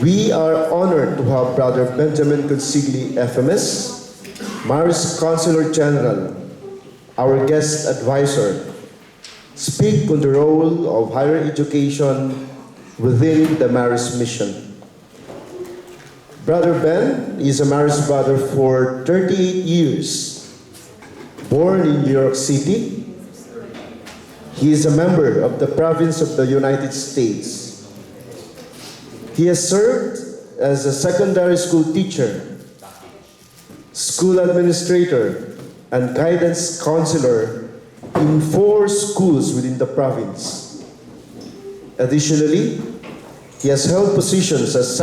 We are honored to have Brother Benjamin Consigli, FMS, Marist Councillor General, our guest advisor, speak on the role of higher education within the Marist mission. Brother Ben is a Marist brother for 38 years. Born in New York City, he is a member of the province of the United States. He has served as a secondary school teacher, school administrator, and guidance counselor in 4 schools within the province. Additionally, he has held positions as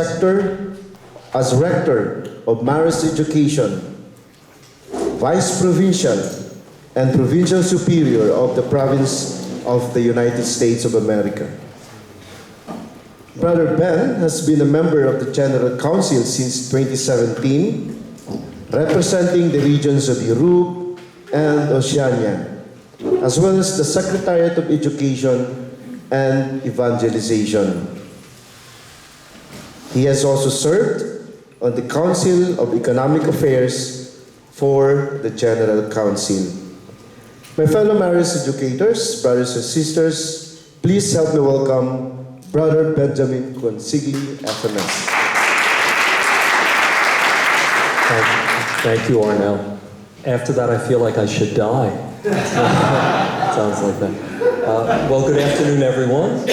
rector of Marist Education, vice provincial, and provincial superior of the province of the United States of America. Brother Ben has been a member of the General Council since 2017, representing the regions of Europe and Oceania, as well as the Secretariat of Education and Evangelization. He has also served on the Council of Economic Affairs for the General Council. My fellow Marist educators, brothers and sisters, please help me welcome Brother Benjamin Consigli, FMS. Thank you, Arnel. After that, I feel like I should die. Sounds like that. Well, good afternoon, everyone.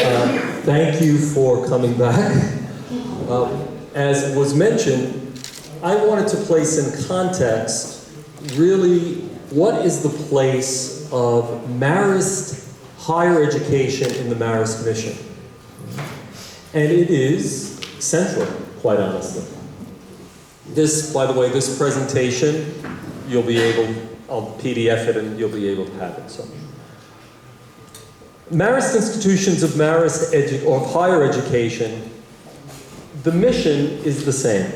Thank you for coming back. As was mentioned, I wanted to place in context, really, what is the place of Marist higher education in the Marist mission? And it is central, quite honestly. This, by the way, this presentation, you'll be able, I'll PDF it and you'll be able to have it. So, Marist institutions of of higher education, the mission is the same.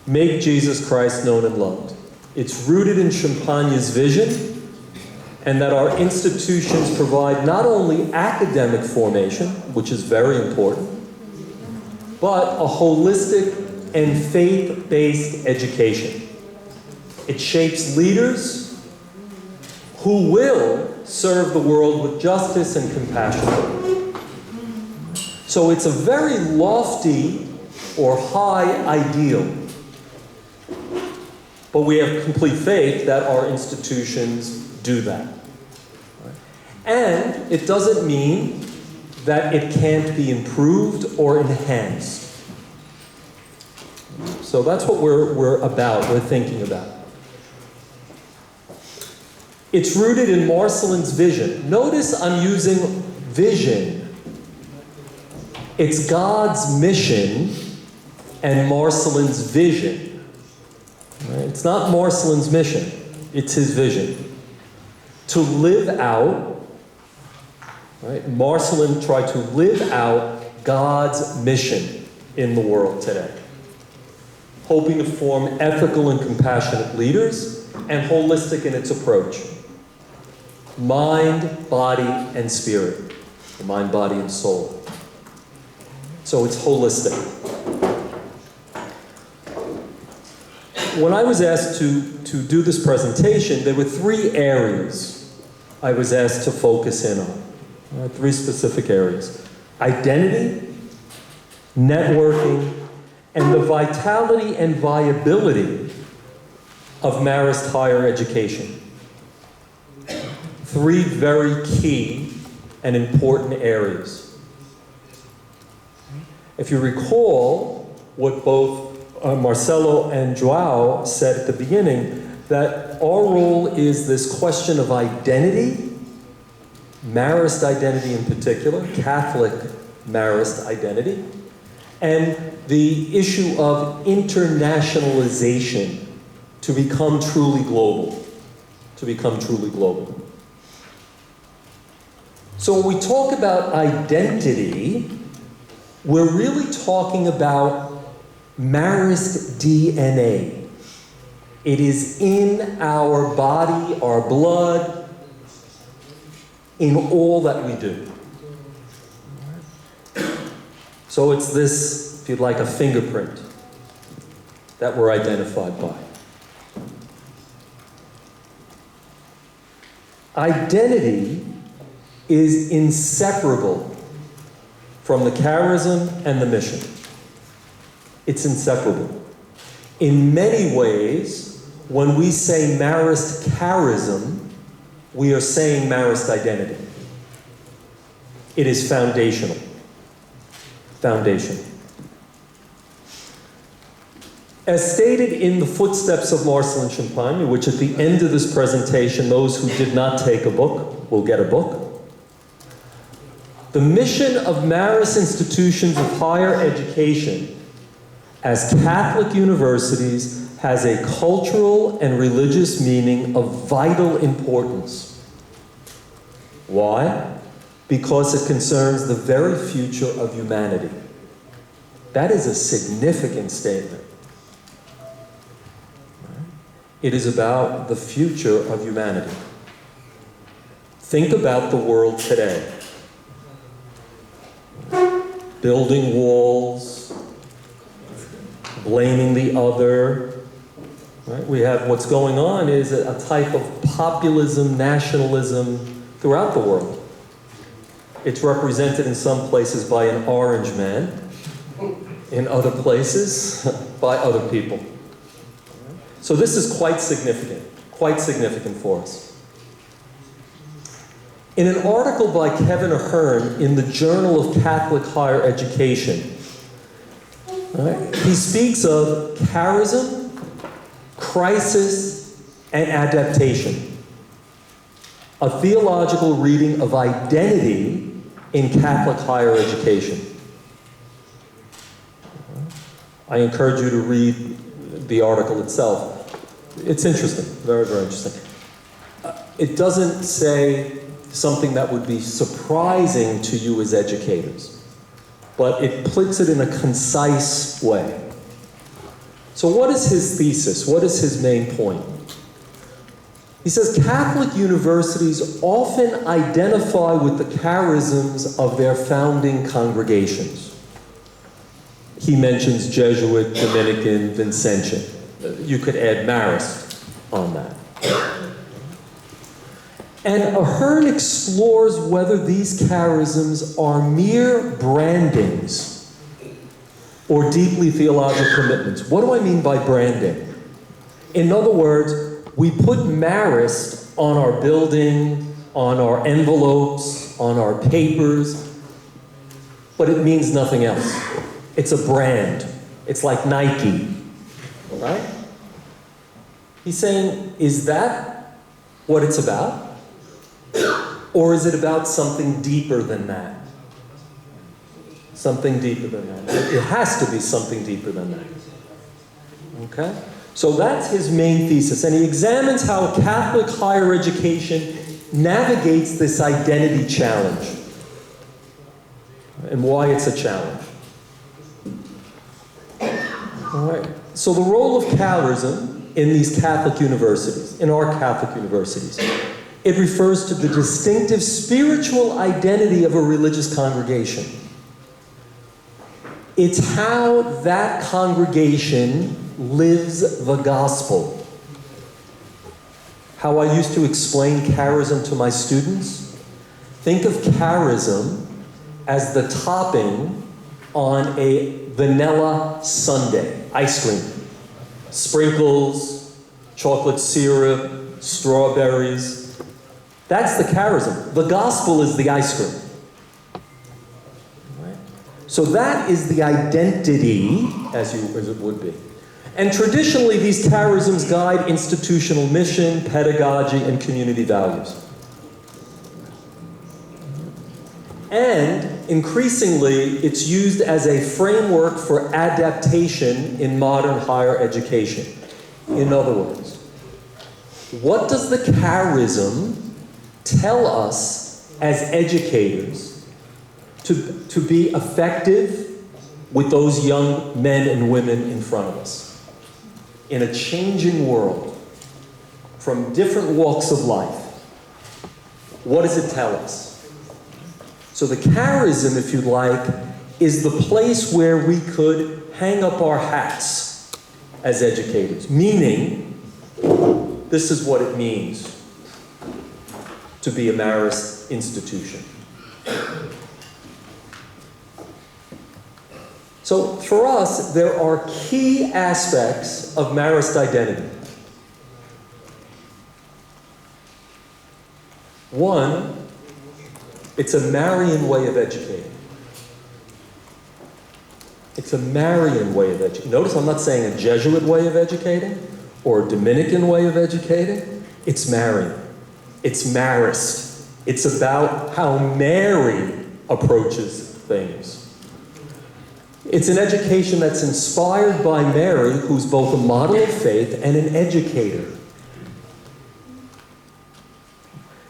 Make Jesus Christ known and loved. It's rooted in Champagne's vision, and that our institutions provide not only academic formation, which is very important, but a holistic and faith-based education. It shapes leaders who will serve the world with justice and compassion. So it's a very lofty or high ideal, but we have complete faith that our institutions do that. And it doesn't mean that it can't be improved or enhanced. So that's what we're thinking about. It's rooted in Marcelin's vision. Notice I'm using vision. It's God's mission and Marcelin's vision. Right? It's not Marcelin's mission, it's his vision. To live out, right? Marcelin tried to live out God's mission in the world today, hoping to form ethical and compassionate leaders and holistic in its approach. Mind, body, and spirit. Mind, body, and soul. So it's holistic. When I was asked to do this presentation, there were 3 areas I was asked to focus in on. 3 specific areas. Identity, networking, and the vitality and viability of Marist higher education. 3 very key and important areas. If you recall what both Marcelo and Joao said at the beginning, that our role is this question of identity, Marist identity in particular, Catholic Marist identity, and the issue of internationalization to become truly global. So when we talk about identity, we're really talking about Marist DNA. It is in our body, our blood, in all that we do. So it's this if you'd like, a fingerprint that we're identified by. Identity is inseparable from the charism and the mission. It's inseparable. In many ways, when we say Marist charism, we are saying Marist identity. It is foundational. Foundational. As stated in the Footsteps of Marcel and Champagne, which at the end of this presentation, those who did not take a book will get a book. The mission of Marist institutions of higher education as Catholic universities has a cultural and religious meaning of vital importance. Why? Because it concerns the very future of humanity. That is a significant statement. It is about the future of humanity. Think about the world today. Building walls, blaming the other. Right? We have what's going on is a type of populism, nationalism throughout the world. It's represented in some places by an orange man, in other places by other people. So this is quite significant for us. In an article by Kevin Ahern in the Journal of Catholic Higher Education, right, he speaks of charism, crisis, and adaptation. A theological reading of identity in Catholic higher education. I encourage you to read the article itself. It's interesting, very, very interesting. It doesn't say something that would be surprising to you as educators, but it puts it in a concise way. So what is his thesis? What is his main point? He says Catholic universities often identify with the charisms of their founding congregations. He mentions Jesuit, Dominican, Vincentian. You could add Marist on that. And Ahern explores whether these charisms are mere brandings or deeply theological commitments. What do I mean by branding? In other words, we put Marist on our building, on our envelopes, on our papers, but it means nothing else. It's a brand. It's like Nike, right? He's saying, is that what it's about? Or is it about something deeper than that? Something deeper than that. It has to be something deeper than that. Okay? So that's his main thesis. And he examines how Catholic higher education navigates this identity challenge and why it's a challenge. All right. So the role of charism in these Catholic universities, in our Catholic universities, it refers to the distinctive spiritual identity of a religious congregation. It's how that congregation lives the gospel. How I used to explain charism to my students. Think of charism as the topping on a vanilla sundae, ice cream. Sprinkles, chocolate syrup, strawberries. That's the charism. The gospel is the ice cream. Right? So that is the identity, as it would be. And traditionally, these charisms guide institutional mission, pedagogy, and community values. And increasingly, it's used as a framework for adaptation in modern higher education. In other words, what does the charism tell us as educators to be effective with those young men and women in front of us? In a changing world, from different walks of life, what does it tell us? So the charism, if you like, is the place where we could hang up our hats as educators. Meaning, this is what it means to be a Marist institution. So for us, there are key aspects of Marist identity. One, it's a Marian way of educating. It's a Marian way of educating. Notice I'm not saying a Jesuit way of educating or a Dominican way of educating. It's Marian. It's Marist. It's about how Mary approaches things. It's an education that's inspired by Mary, who's both a model of faith and an educator.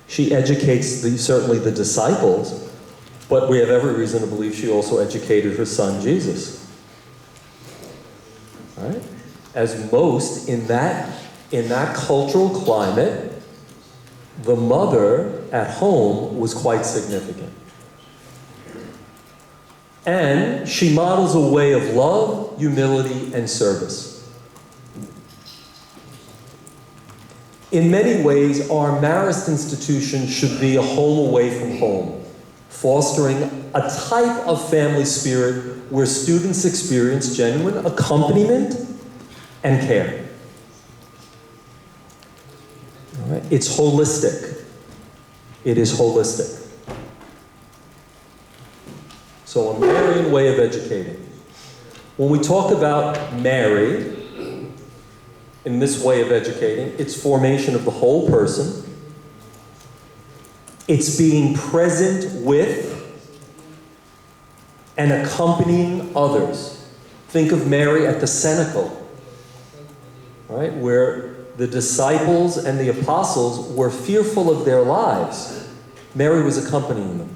She educates certainly the disciples, but we have every reason to believe she also educated her son, Jesus. Right? As most in that cultural climate, the mother at home was quite significant. And she models a way of love, humility, and service. In many ways, our Marist institution should be a home away from home, fostering a type of family spirit where students experience genuine accompaniment and care. All right? It's holistic. It is holistic. So a Marian way of educating. When we talk about Mary, in this way of educating, it's formation of the whole person. It's being present with and accompanying others. Think of Mary at the cenacle, right, where the disciples and the apostles were fearful of their lives. Mary was accompanying them.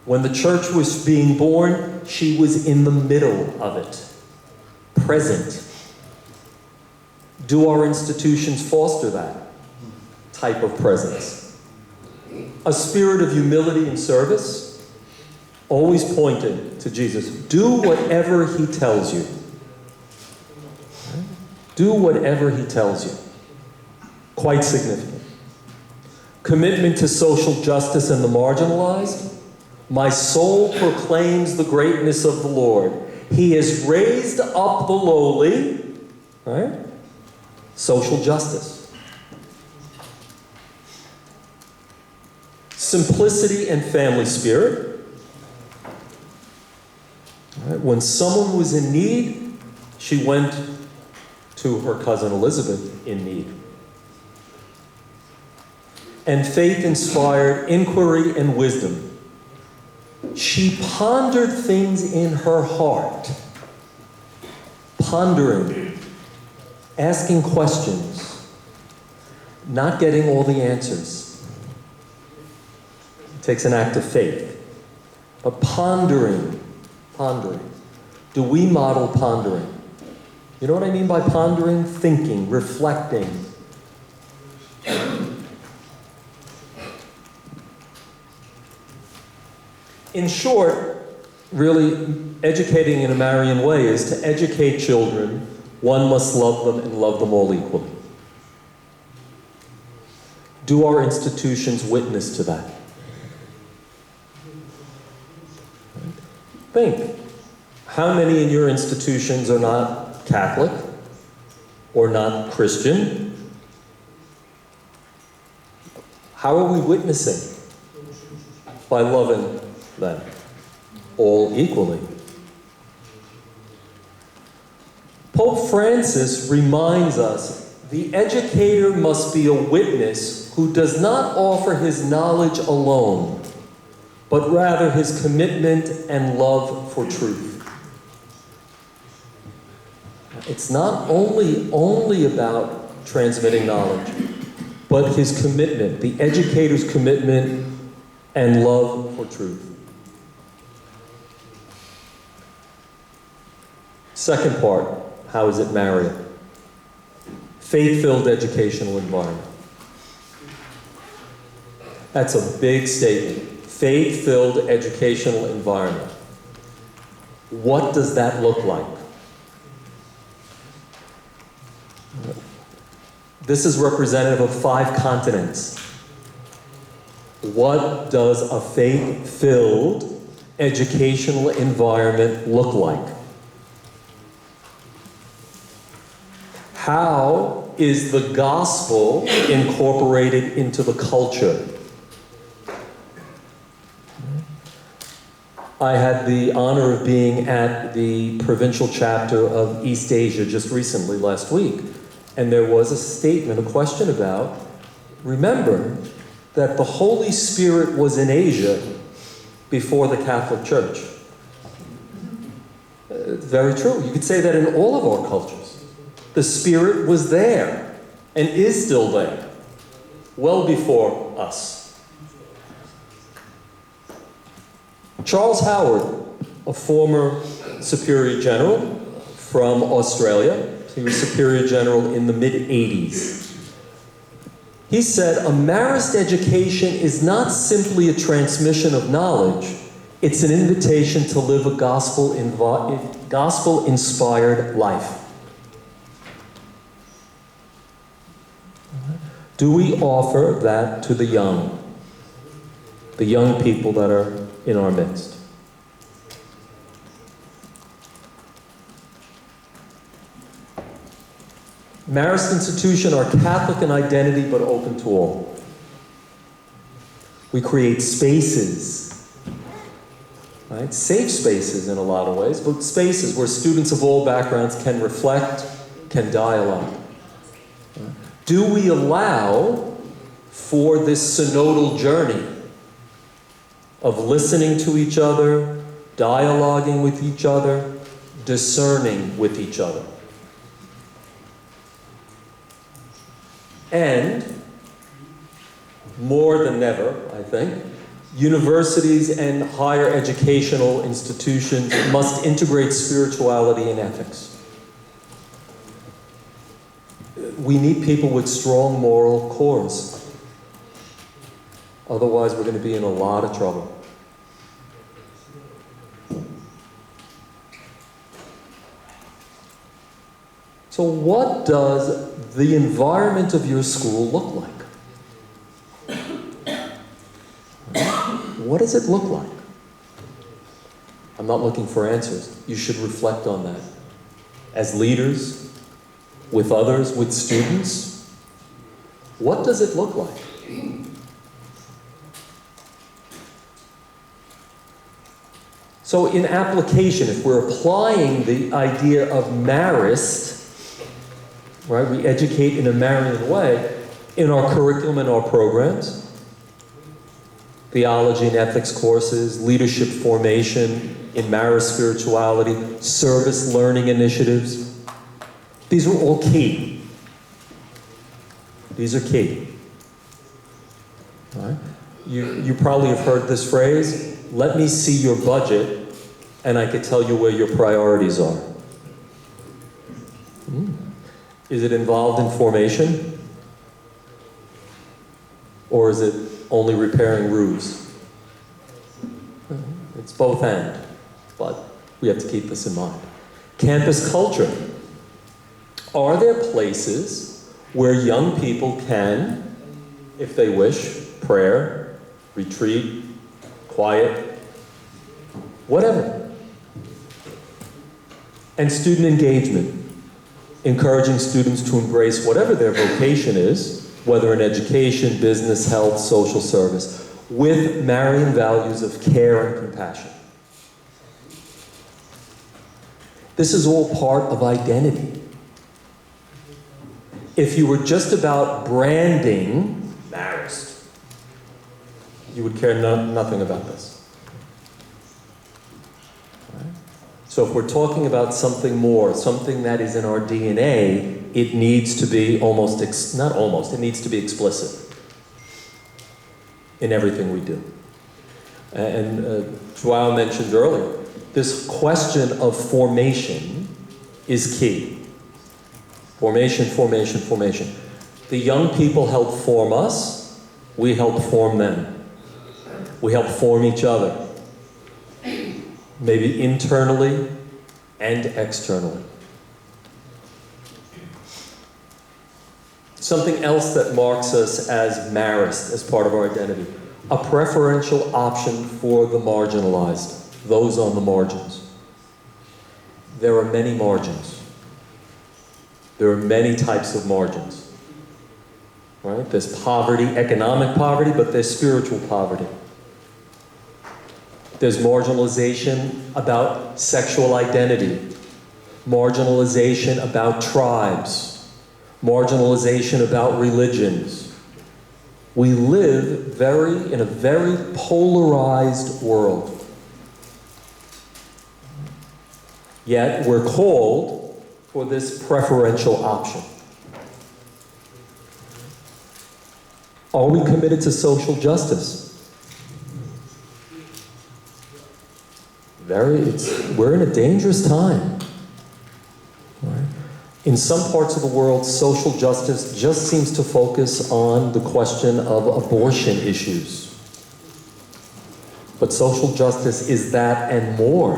When the church was being born, she was in the middle of it, present. Do our institutions foster that type of presence? A spirit of humility and service, always pointed to Jesus. Do whatever he tells you. Do whatever he tells you. Quite significant. Commitment to social justice and the marginalized. My soul proclaims the greatness of the Lord. He has raised up the lowly, right? Social justice. Simplicity and family spirit. Right? When someone was in need, she went to her cousin Elizabeth in need. And faith-inspired inquiry and wisdom. She pondered things in her heart. Pondering. Asking questions. Not getting all the answers. It takes an act of faith. But pondering. Pondering. Do we model pondering? You know what I mean by pondering? Thinking, reflecting. In short, really, educating in a Marian way is to educate children. One must love them and love them all equally. Do our institutions witness to that? Think. How many in your institutions are not Catholic or not Christian? How are we witnessing? By loving them all equally. Pope Francis reminds us the educator must be a witness who does not offer his knowledge alone, but rather his commitment and love for truth. It's not only about transmitting knowledge, but his commitment, the educator's commitment and love for truth. Second part, how is it married? Faith-filled educational environment. That's a big statement. Faith-filled educational environment. What does that look like? This is representative of 5 continents. What does a faith-filled educational environment look like? How is the gospel incorporated into the culture? I had the honor of being at the provincial chapter of East Asia just recently, last week, and there was a statement, a question about, remember that the Holy Spirit was in Asia before the Catholic Church. Very true. You could say that in all of our cultures. The Spirit was there and is still there, well before us. Charles Howard, a former Superior General from Australia, he was Superior General in the mid-80s. He said, a Marist education is not simply a transmission of knowledge, it's an invitation to live a gospel-inspired life. Do we offer that to the young people that are in our midst? Marist institution are Catholic in identity but open to all. We create spaces, right? Safe spaces in a lot of ways, but spaces where students of all backgrounds can reflect, can dialogue. Do we allow for this synodal journey of listening to each other, dialoguing with each other, discerning with each other? And more than ever, I think, universities and higher educational institutions must integrate spirituality and ethics. We need people with strong moral cores. Otherwise, we're going to be in a lot of trouble. So what does the environment of your school look like? What does it look like? I'm not looking for answers. You should reflect on that. As leaders, with others, with students, what does it look like? So in application, if we're applying the idea of Marist, right, we educate in a Marian way, in our curriculum and our programs, theology and ethics courses, leadership formation, in Marist spirituality, service learning initiatives. These are all key. These are key. All right? You probably have heard this phrase, let me see your budget and I could tell you where your priorities are. Is it involved in formation? Or is it only repairing roofs? It's both and, but we have to keep this in mind. Campus culture. Are there places where young people can, if they wish, prayer, retreat, quiet, whatever? And student engagement. Encouraging students to embrace whatever their vocation is, whether in education, business, health, social service, with Marian values of care and compassion. This is all part of identity. If you were just about branding Marist, you would care nothing about this. So if we're talking about something more, something that is in our DNA, it needs to be it needs to be explicit in everything we do. And Joao mentioned earlier, this question of formation is key. Formation, formation, formation. The young people help form us, we help form them. We help form each other. maybe internally and externally. Something else that marks us as Marist, as part of our identity, a preferential option for the marginalized, those on the margins. There are many margins. There are many types of margins. Right? There's poverty, economic poverty, but there's spiritual poverty. There's marginalization about sexual identity, marginalization about tribes, marginalization about religions. We live in a very polarized world. Yet we're called for this preferential option. Are we committed to social justice? We're in a dangerous time. Right? In some parts of the world, social justice just seems to focus on the question of abortion issues. But social justice is that and more.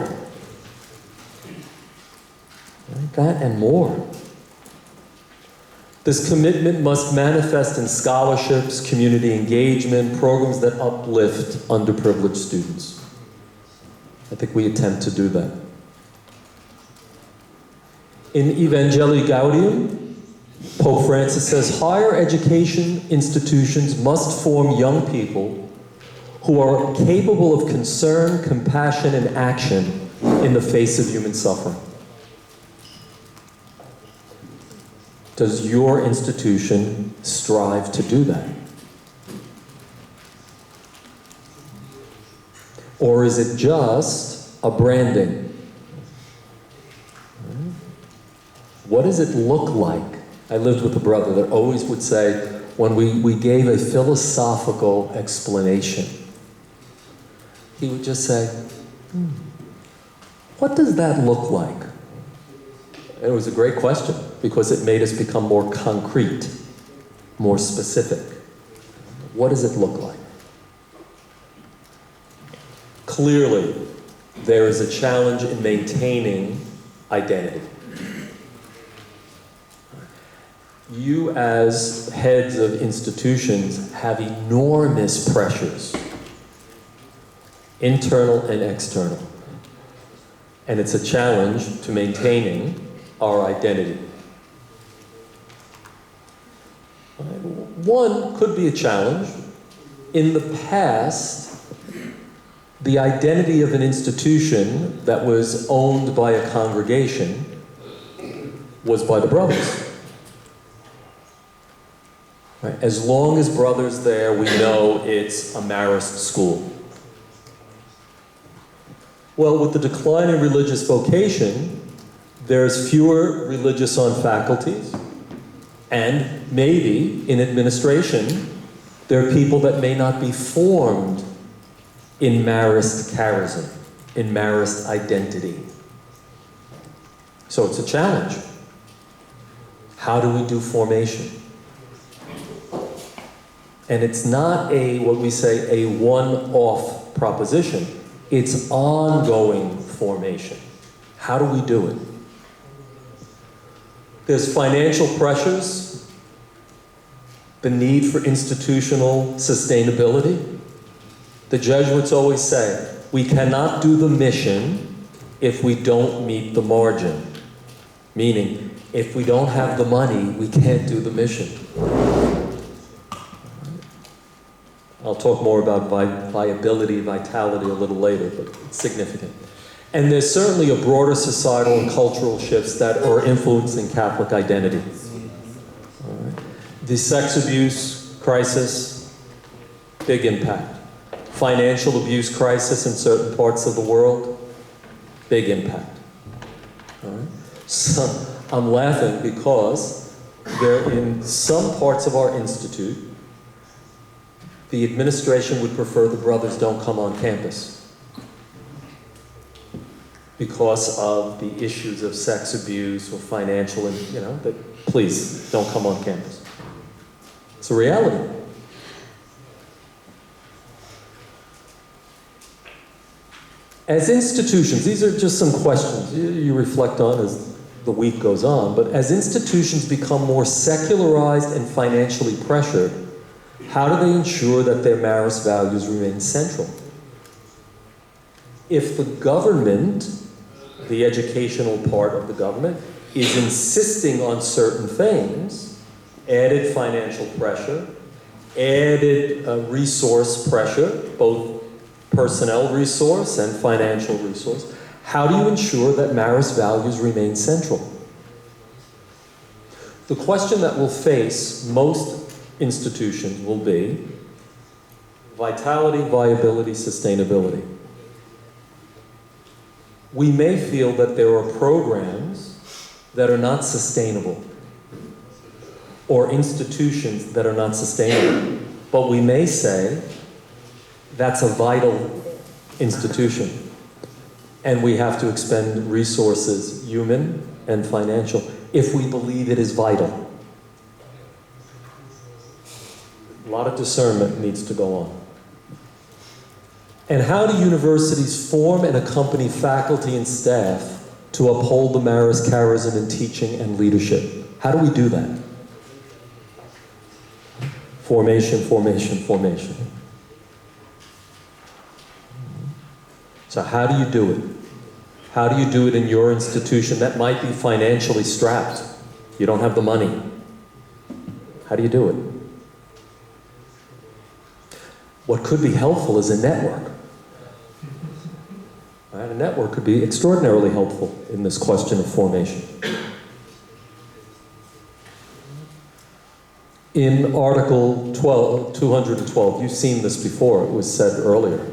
Right? That and more. This commitment must manifest in scholarships, community engagement, programs that uplift underprivileged students. I think we attempt to do that. In Evangelii Gaudium, Pope Francis says, higher education institutions must form young people who are capable of concern, compassion, and action in the face of human suffering. Does your institution strive to do that? Or is it just a branding? What does it look like? I lived with a brother that always would say, when we gave a philosophical explanation, he would just say, what does that look like? It was a great question because it made us become more concrete, more specific. What does it look like? Clearly, there is a challenge in maintaining identity. You as heads of institutions have enormous pressures, internal and external. And it's a challenge to maintaining our identity. One could be a challenge. In the past, the identity of an institution that was owned by a congregation was by the brothers. Right? As long as brothers there, we know it's a Marist school. Well, with the decline in religious vocation, there's fewer religious on faculties, and maybe in administration, there are people that may not be formed in Marist charism, in Marist identity. So it's a challenge. How do we do formation? And it's not what we say, a one-off proposition. It's ongoing formation. How do we do it? There's financial pressures, the need for institutional sustainability. The Jesuits always say, we cannot do the mission if we don't meet the margin. Meaning, if we don't have the money, we can't do the mission. I'll talk more about viability, vitality a little later, but it's significant. And there's certainly a broader societal and cultural shifts that are influencing Catholic identity. All right. The sex abuse crisis, big impact. Financial abuse crisis in certain parts of the world, big impact. All right. So I'm laughing because in some parts of our institute, the administration would prefer the brothers don't come on campus because of the issues of sex abuse or financial, and that please don't come on campus. It's a reality. As institutions, these are just some questions you reflect on as the week goes on, but as institutions become more secularized and financially pressured, how do they ensure that their Marist values remain central? If the government, the educational part of the government, is insisting on certain things, added financial pressure, added resource pressure, both personnel resource and financial resource, how do you ensure that Marist values remain central? The question that will face most institutions will be vitality, viability, sustainability. We may feel that there are programs that are not sustainable or institutions that are not sustainable, but we may say that's a vital institution and we have to expend resources, human and financial, if we believe it is vital. A lot of discernment needs to go on. And how do universities form and accompany faculty and staff to uphold the Marist charism in teaching and leadership? How do we do that? Formation, formation, formation. So how do you do it? How do you do it in your institution that might be financially strapped? You don't have the money. How do you do it? What could be helpful is a network. Right? A network could be extraordinarily helpful in this question of formation. In Article 212, you've seen this before, it was said earlier.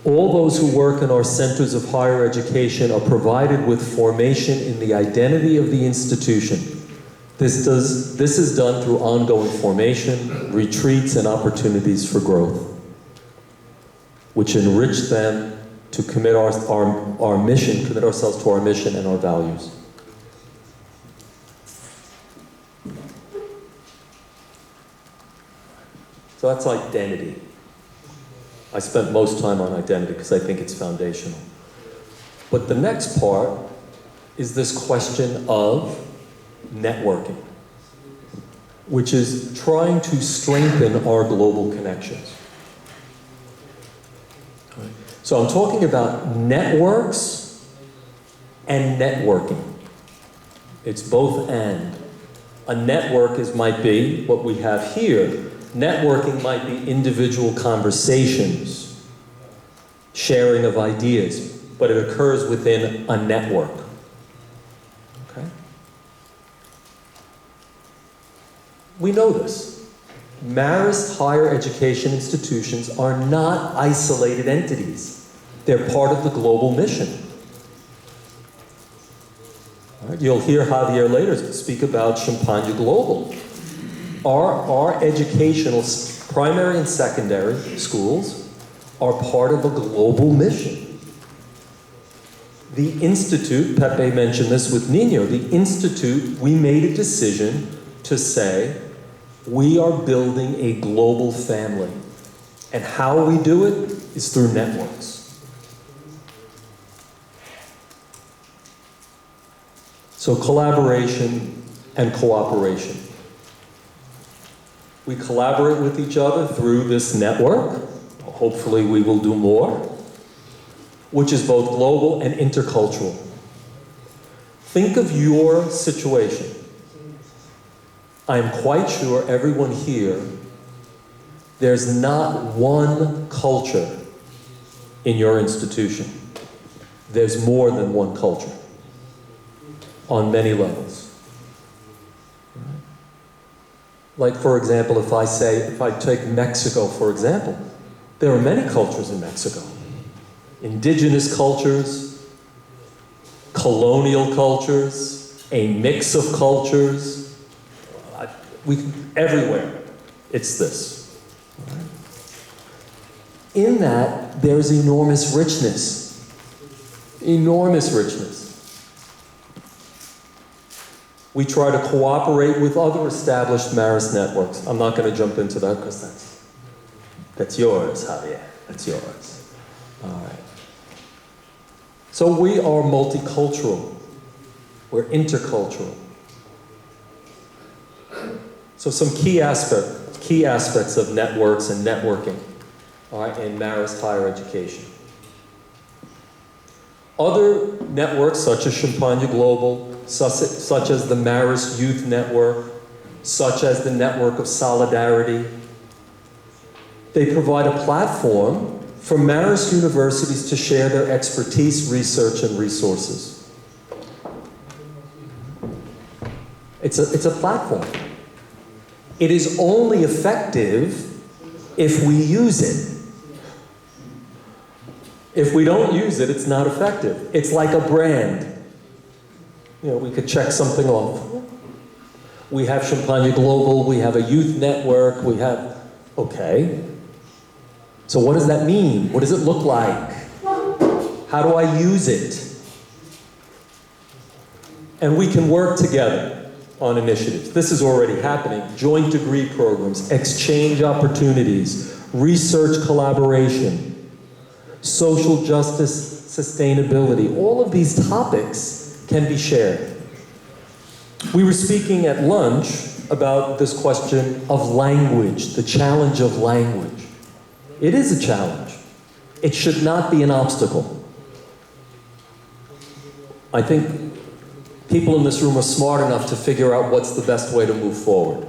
All those who work in our centers of higher education are provided with formation in the identity of the institution. This is done through ongoing formation, retreats, and opportunities for growth, which enrich them to commit our mission, commit ourselves to our mission and our values. So that's identity. I spent most time on identity because I think it's foundational. But the next part is this question of networking, which is trying to strengthen our global connections. So I'm talking about networks and networking. It's both and. A network might be what we have here. Networking might be individual conversations, sharing of ideas, but it occurs within a network. Okay? We know this. Marist higher education institutions are not isolated entities. They're part of the global mission. All right? You'll hear Javier later speak about Champagne Global. Our educational, primary and secondary schools are part of a global mission. The Institute, Pepe mentioned this with Nino, the Institute, we made a decision to say, we are building a global family. And how we do it is through networks. So collaboration and cooperation. We collaborate with each other through this network. Hopefully we will do more, which is both global and intercultural. Think of your situation. I'm quite sure everyone here, there's not one culture in your institution. There's more than one culture on many levels. Like, for example, if I take Mexico, for example, there are many cultures in Mexico. Indigenous cultures, colonial cultures, a mix of cultures. Everywhere, it's this. In that, there's enormous richness. Enormous richness. We try to cooperate with other established Marist networks. I'm not going to jump into that because that's yours, Javier. That's yours. All right. So we are multicultural. We're intercultural. So some key aspects of networks and networking, all right, in Marist higher education. Other networks such as Champagne Global, such as the Marist Youth Network, such as the Network of Solidarity, they provide a platform for Marist universities to share their expertise, research, and resources. It's a platform. It is only effective if we use it. If we don't use it, it's not effective. It's like a brand. You know, we could check something off. We have Champagne Global, we have a youth network, we have, okay. So what does that mean? What does it look like? How do I use it? And we can work together on initiatives. This is already happening. Joint degree programs, exchange opportunities, research collaboration, social justice, sustainability. All of these topics can be shared. We were speaking at lunch about this question of language, the challenge of language. It is a challenge. It should not be an obstacle. I think people in this room are smart enough to figure out what's the best way to move forward.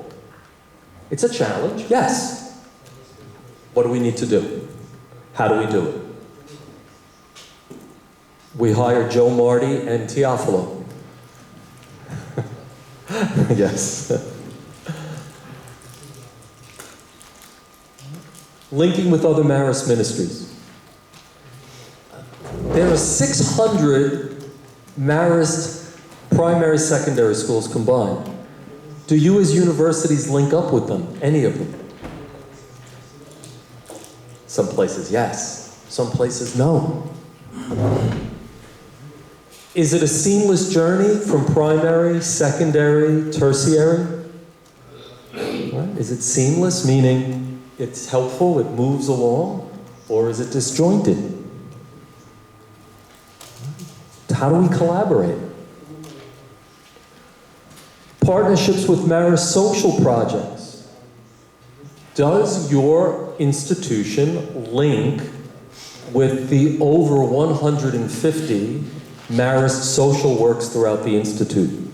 It's a challenge, yes. What do we need to do? How do we do it? We hired Joe Marty and Teofilo. Yes. Linking with other Marist ministries. There are 600 Marist primary, secondary schools combined. Do you as universities link up with them, any of them? Some places yes, some places no. Is it a seamless journey from primary, secondary, tertiary? Right? Is it seamless, meaning it's helpful, it moves along, or is it disjointed? How do we collaborate? Partnerships with Marist social projects. Does your institution link with the over 150 Marist social works throughout the Institute?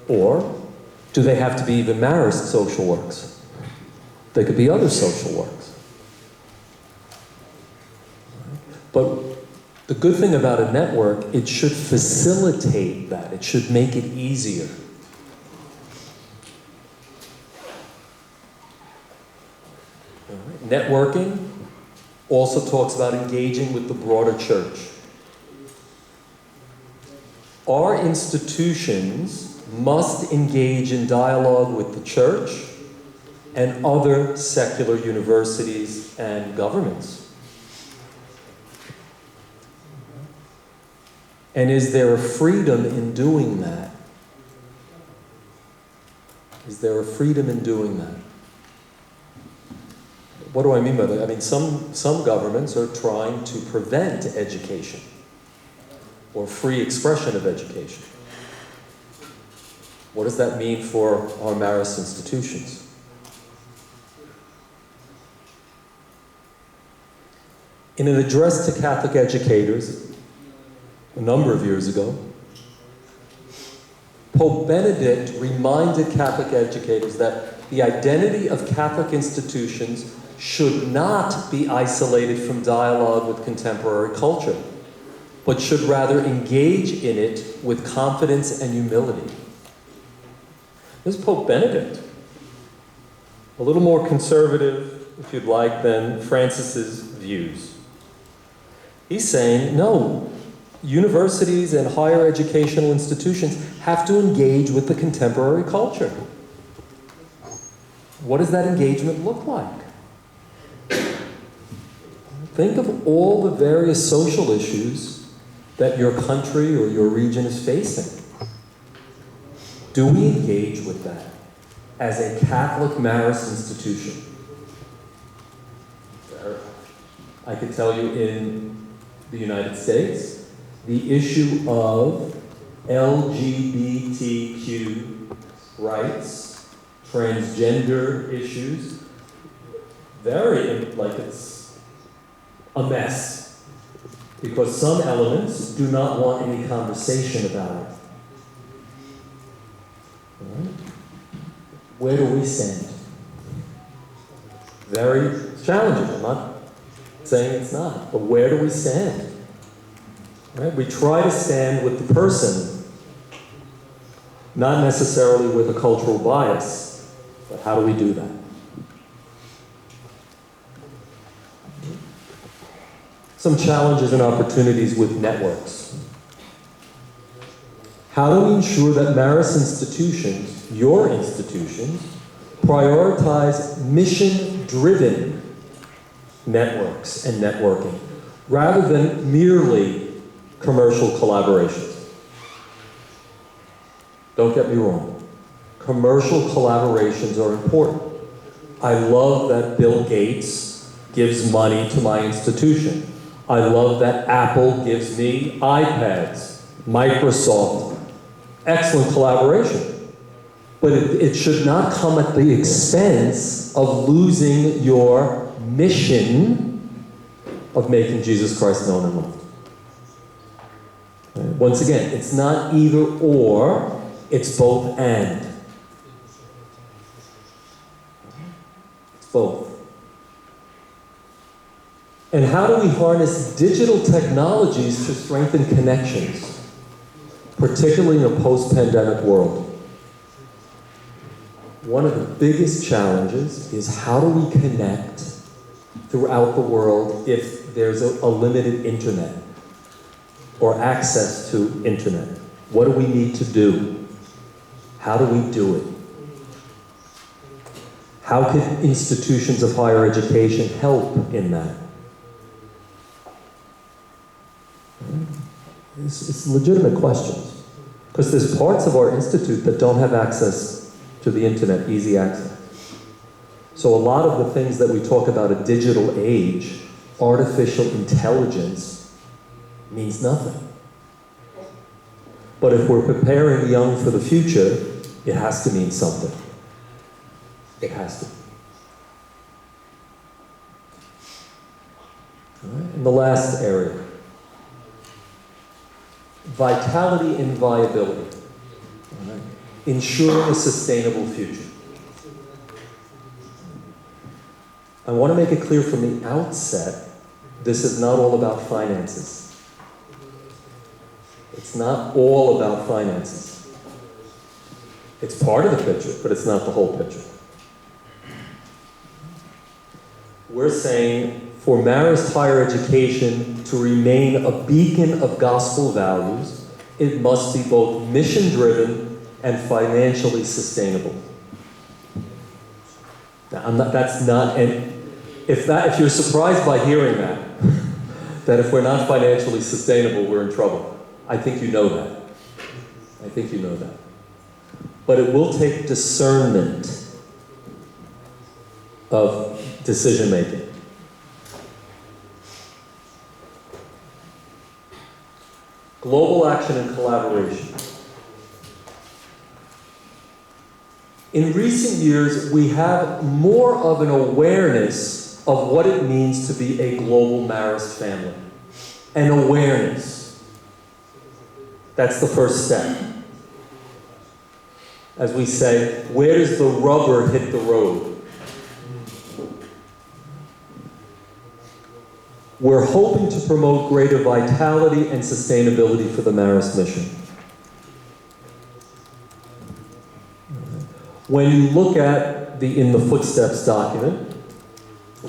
Or do they have to be even Marist social works? They could be other social works. But the good thing about a network, it should facilitate that. It should make it easier. All right. Networking also talks about engaging with the broader church. Our institutions must engage in dialogue with the church and other secular universities and governments. And is there a freedom in doing that? Is there a freedom in doing that? What do I mean by that? I mean, some governments are trying to prevent education or free expression of education. What does that mean for our Marist institutions? In an address to Catholic educators a number of years ago, Pope Benedict reminded Catholic educators that the identity of Catholic institutions should not be isolated from dialogue with contemporary culture, but should rather engage in it with confidence and humility. This is Pope Benedict, a little more conservative, if you'd like, than Francis's views. He's saying, no, universities and higher educational institutions have to engage with the contemporary culture. What does that engagement look like? Think of all the various social issues that your country or your region is facing. Do we engage with that as a Catholic Marist institution? I can tell you in the United States, the issue of LGBTQ rights, transgender issues, like it's a mess. Because some elements do not want any conversation about it. All right? Where do we stand? Very challenging. I'm not saying it's not, but where do we stand? Right? We try to stand with the person, not necessarily with a cultural bias, but how do we do that? Some challenges and opportunities with networks. How do we ensure that Marist institutions, your institutions, prioritize mission-driven networks and networking, rather than merely commercial collaborations? Don't get me wrong. Commercial collaborations are important. I love that Bill Gates gives money to my institution. I love that Apple gives me iPads, Microsoft. Excellent collaboration. But it should not come at the expense of losing your mission of making Jesus Christ known and loved. Right? Once again, it's not either or, it's both and. It's both. And how do we harness digital technologies to strengthen connections, particularly in a post-pandemic world? One of the biggest challenges is how do we connect throughout the world if there's a limited internet or access to internet? What do we need to do? How do we do it? How can institutions of higher education help in that? It's legitimate questions. Because there's parts of our institute that don't have access to the internet, easy access. So a lot of the things that we talk about a digital age, artificial intelligence, means nothing. But if we're preparing young for the future, it has to mean something. It has to. All right. And the last area. Vitality and viability. All right. Ensuring a sustainable future. I want to make it clear from the outset, this is not all about finances. It's not all about finances. It's part of the picture, but it's not the whole picture. We're saying for Marist higher education to remain a beacon of gospel values, it must be both mission-driven and financially sustainable. Now, if you're surprised by hearing that if we're not financially sustainable, we're in trouble. I think you know that. I think you know that. But it will take discernment of decision-making. Global action and collaboration. In recent years, we have more of an awareness of what it means to be a global Marist family. An awareness. That's the first step. As we say, where does the rubber hit the road? We're hoping to promote greater vitality and sustainability for the Marist mission. When you look at in the Footsteps document,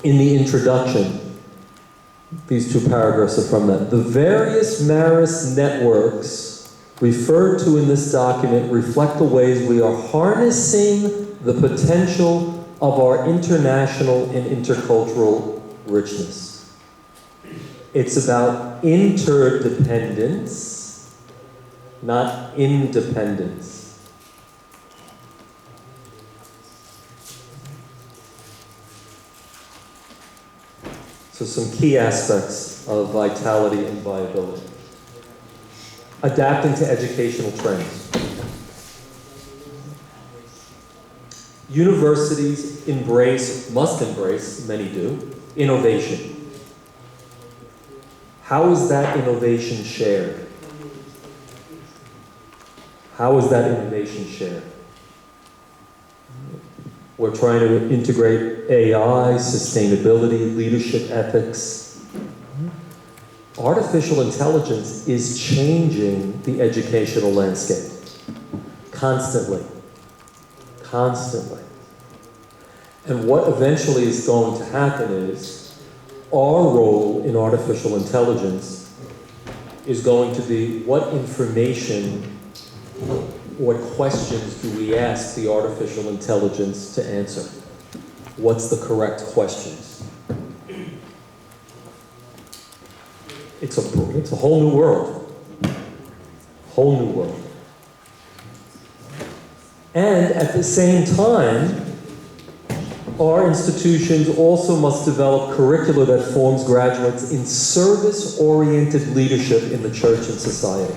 in the introduction, these two paragraphs are from that. The various Marist networks referred to in this document reflect the ways we are harnessing the potential of our international and intercultural richness. It's about interdependence, not independence. So some key aspects of vitality and viability. Adapting to educational trends. Universities must embrace, many do, innovation. How is that innovation shared? How is that innovation shared? We're trying to integrate AI, sustainability, leadership ethics. Artificial intelligence is changing the educational landscape constantly. Constantly. And what eventually is going to happen is our role in artificial intelligence is going to be what information, what questions do we ask the artificial intelligence to answer? What's the correct questions? It's a whole new world. Whole new world. And at the same time, our institutions also must develop curricula that forms graduates in service-oriented leadership in the church and society.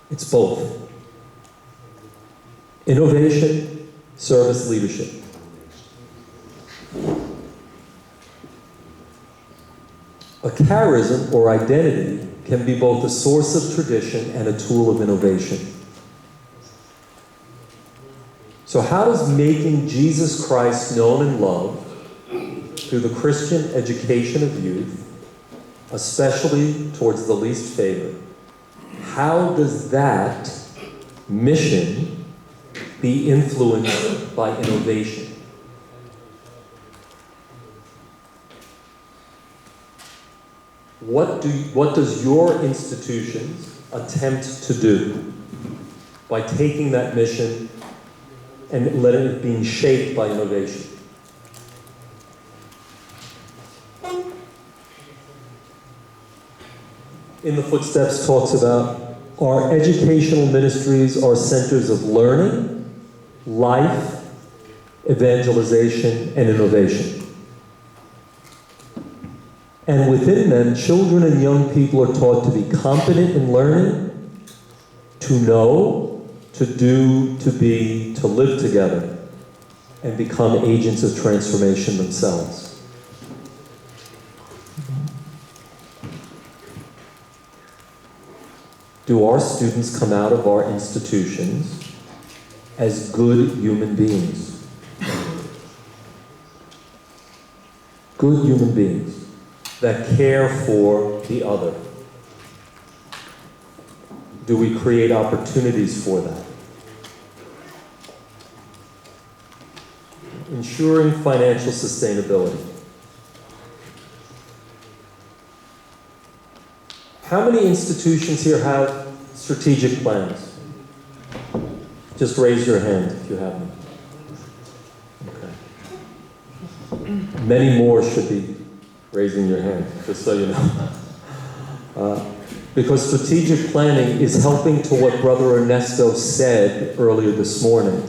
It's both. Innovation, service, leadership. A charism or identity can be both a source of tradition and a tool of innovation. So how does making Jesus Christ known and loved through the Christian education of youth, especially towards the least favored, how does that mission be influenced by innovation? What does your institutions attempt to do by taking that mission and letting it being shaped by innovation? In the Footsteps talks about our educational ministries are centers of learning, life, evangelization, and innovation. And within them, children and young people are taught to be competent in learning, to know, to do, to be, to live together, and become agents of transformation themselves. Do our students come out of our institutions as good human beings? Good human beings that care for the other. Do we create opportunities for that? Ensuring financial sustainability. How many institutions here have strategic plans? Just raise your hand if you have them. Okay. Many more should be raising your hand, just so you know. Because strategic planning is helping to what Brother Ernesto said earlier this morning.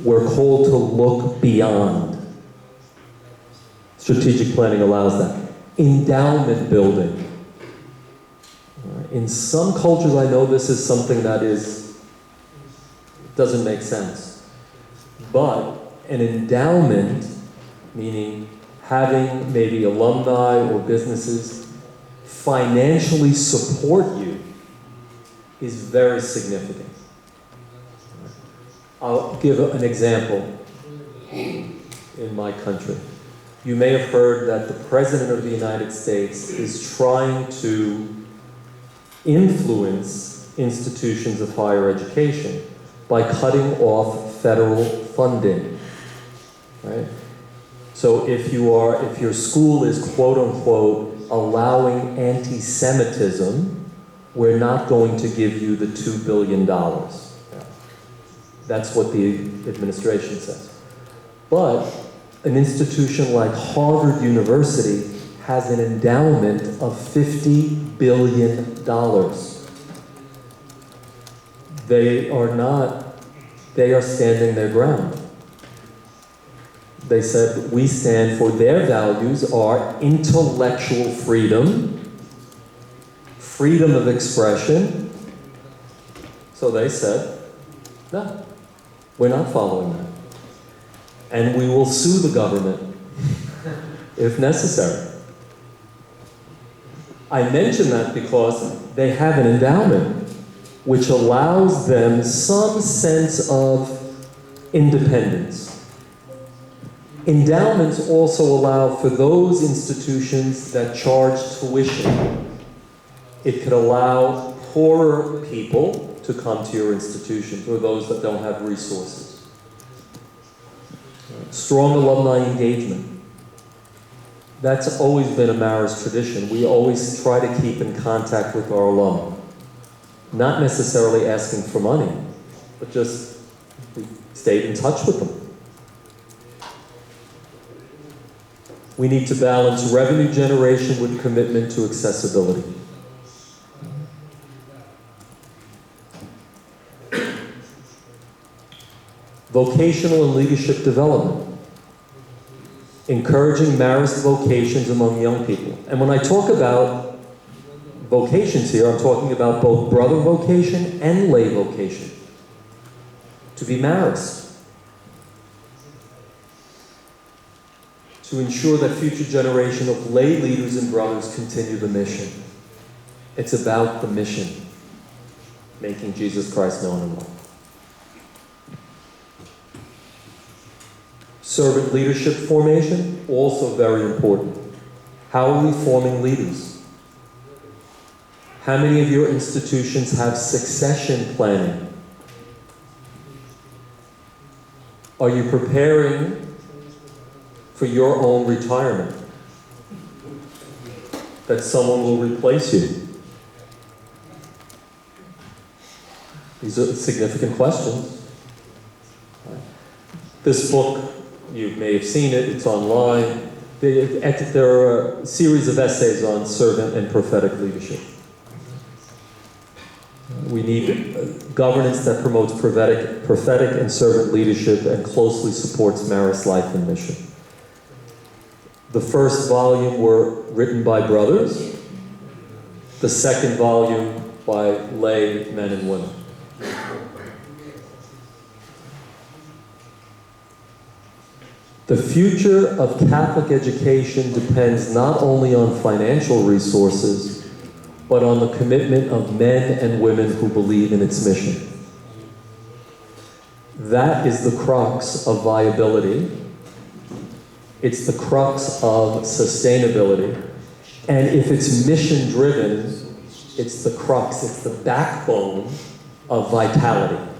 We're called to look beyond. Strategic planning allows that. Endowment building. In some cultures, I know this is something that doesn't make sense. But an endowment, meaning having maybe alumni or businesses financially support you, is very significant. I'll give an example in my country. You may have heard that the President of the United States is trying to influence institutions of higher education by cutting off federal funding, right? So if your school is quote unquote allowing anti-Semitism, we're not going to give you the $2 billion. That's what the administration says. But an institution like Harvard University has an endowment of $50 billion. They are standing their ground. They said, we stand for their values are intellectual freedom, freedom of expression. So they said, no, we're not following that. And we will sue the government if necessary. I mention that because they have an endowment which allows them some sense of independence. Endowments also allow for those institutions that charge tuition. It could allow poorer people to come to your institutions, or those that don't have resources. Strong alumni engagement. That's always been a Marist tradition. We always try to keep in contact with our alum. Not necessarily asking for money, but just we stayed in touch with them. We need to balance revenue generation with commitment to accessibility. Vocational and leadership development. Encouraging Marist vocations among young people. And when I talk about vocations here, I'm talking about both brother vocation and lay vocation. To be Marist. To ensure that future generation of lay leaders and brothers continue the mission. It's about the mission, making Jesus Christ known and loved. Servant leadership formation, also very important. How are we forming leaders? How many of your institutions have succession planning? Are you preparing for your own retirement? That someone will replace you? These are significant questions. This book, you may have seen it, it's online. There are a series of essays on servant and prophetic leadership. We need governance that promotes prophetic and servant leadership and closely supports Marist life and mission. The first volume were written by brothers. The second volume by lay men and women. The future of Catholic education depends not only on financial resources, but on the commitment of men and women who believe in its mission. That is the crux of viability. It's the crux of sustainability. And if it's mission-driven, it's the crux, it's the backbone of vitality.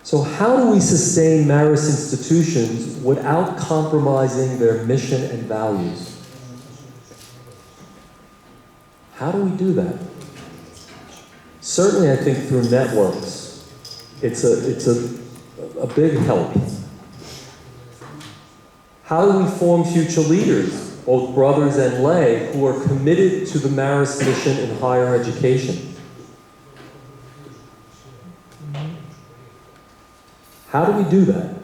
So how do we sustain Marist institutions without compromising their mission and values? How do we do that? Certainly, I think through networks, it's a big help. How do we form future leaders, both brothers and lay, who are committed to the Marist mission in higher education? How do we do that?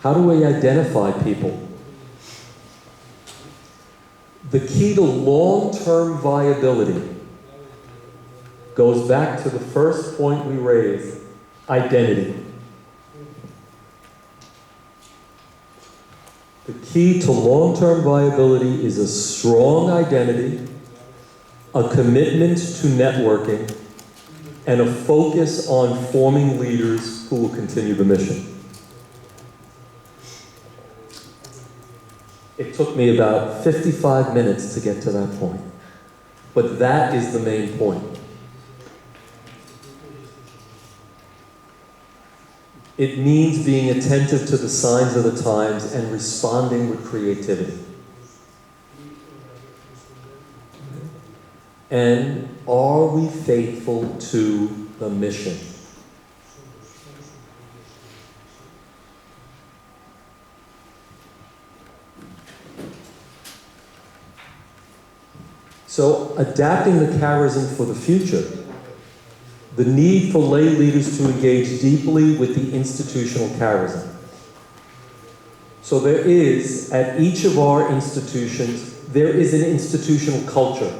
How do we identify people? The key to long-term viability goes back to the first point we raised, identity. The key to long-term viability is a strong identity, a commitment to networking, and a focus on forming leaders who will continue the mission. It took me about 55 minutes to get to that point, but that is the main point. It means being attentive to the signs of the times and responding with creativity. And are we faithful to the mission? So adapting the charism for the future, the need for lay leaders to engage deeply with the institutional charism. So there is, at each of our institutions, there is an institutional culture.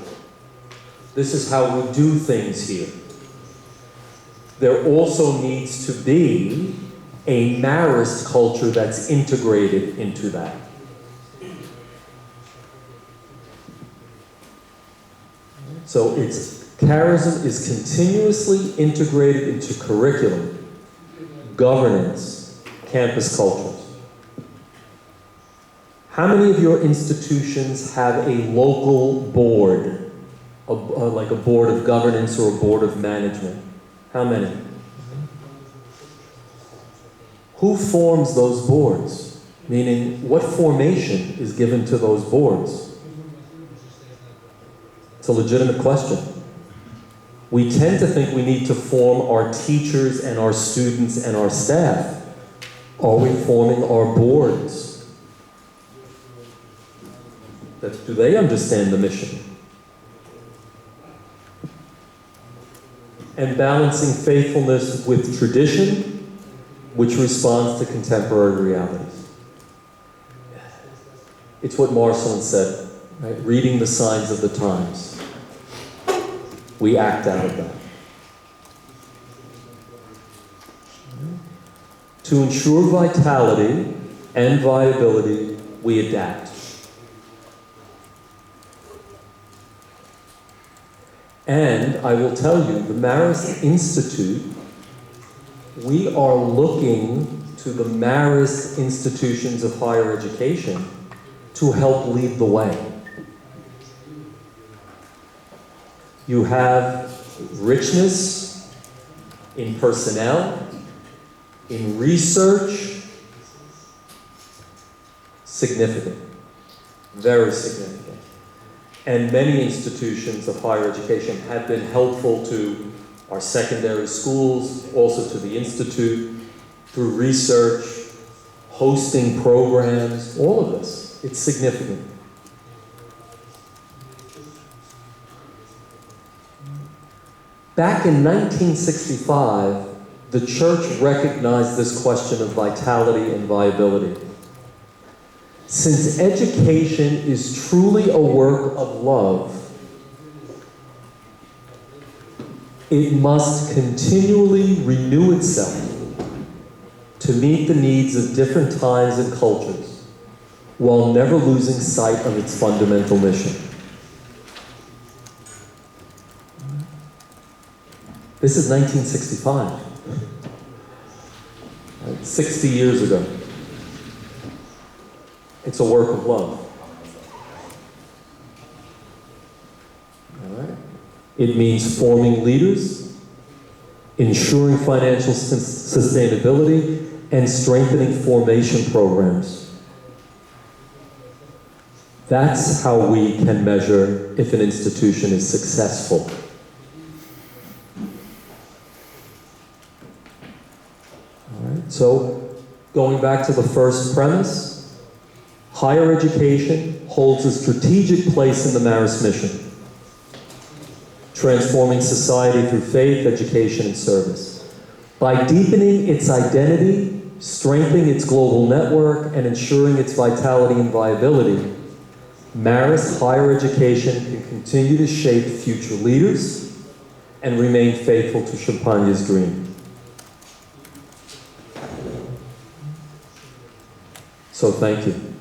This is how we do things here. There also needs to be a Marist culture that's integrated into that. So charism is continuously integrated into curriculum, governance, campus cultures. How many of your institutions have a local board, like a board of governance or a board of management? How many? Who forms those boards? Meaning, what formation is given to those boards? It's a legitimate question. We tend to think we need to form our teachers and our students and our staff. Are we forming our boards? Do they understand the mission? And balancing faithfulness with tradition, which responds to contemporary realities. It's what Marist said, right? Reading the signs of the times. We act out of that. To ensure vitality and viability, we adapt. And I will tell you, the Marist Institute, we are looking to the Marist institutions of higher education to help lead the way. You have richness in personnel, in research, significant, very significant. And many institutions of higher education have been helpful to our secondary schools, also to the Institute, through research, hosting programs, all of this. It's significant. Back in 1965, the church recognized this question of vitality and viability. Since education is truly a work of love, it must continually renew itself to meet the needs of different times and cultures, while never losing sight of its fundamental mission. This is 1965, right? 60 years ago. It's a work of love. All right? It means forming leaders, ensuring financial sustainability, and strengthening formation programs. That's how we can measure if an institution is successful. All right? So, going back to the first premise, higher education holds a strategic place in the Marist mission, transforming society through faith, education, and service. By deepening its identity, strengthening its global network, and ensuring its vitality and viability, Marist higher education can continue to shape future leaders and remain faithful to Champagne's dream. So thank you.